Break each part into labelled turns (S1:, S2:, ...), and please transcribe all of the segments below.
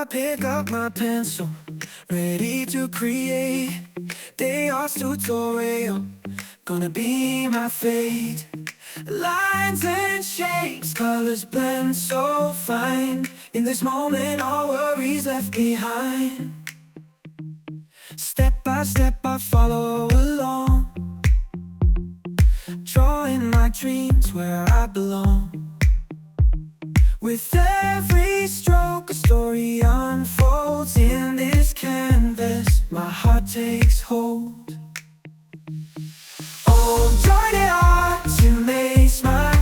S1: pick up my pencil, ready to create. They are tutorial, gonna be my fate. Lines and shapes, colors blend so fine. In this moment, all worries left behind. Step by step, I follow along, drawing my dreams where I belong. With every stroke, a story unfolds in this canvas. My heart takes hold. Oh, joy they are to make smile,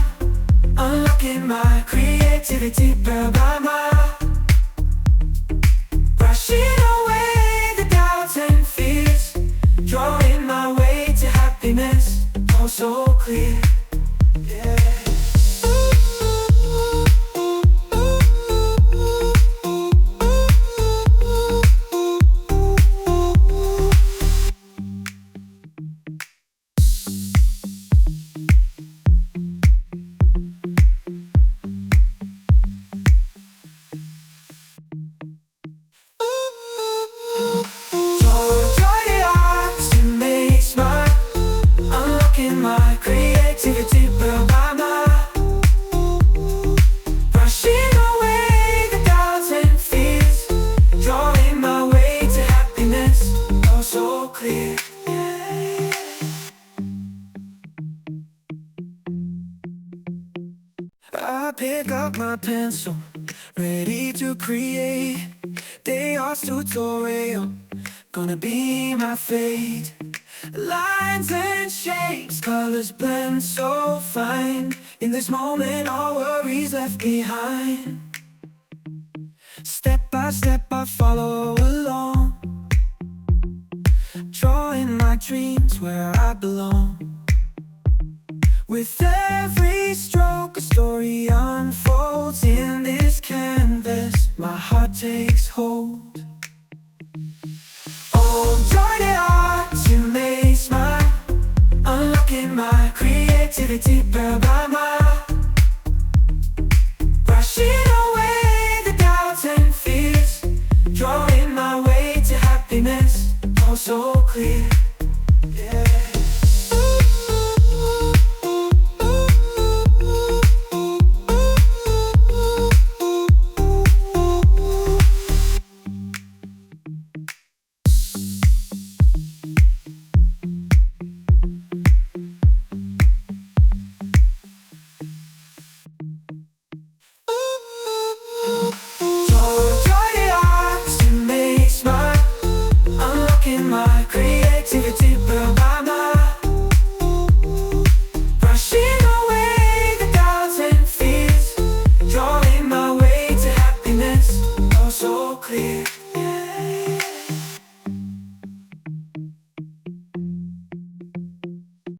S1: unlocking my creativity pearl by mile. Brushing away the doubts and fears, drawing my way to happiness, oh so clear. Yeah. Creativity pearl by mile. Brushing away the doubts and fears, drawing my way to happiness, oh so clear. Yeah. I pick up my pencil, ready to create. They are tutorial, gonna be my fate. Lines and shapes, colors blend so fine. In this moment, all worries left behind. Step by step, I follow along, drawing my dreams where I belong. With every stroke, a story unfolds in this canvas. My heart takes hold. Oh, joy they are to make smile, unlocking my creativity pearl by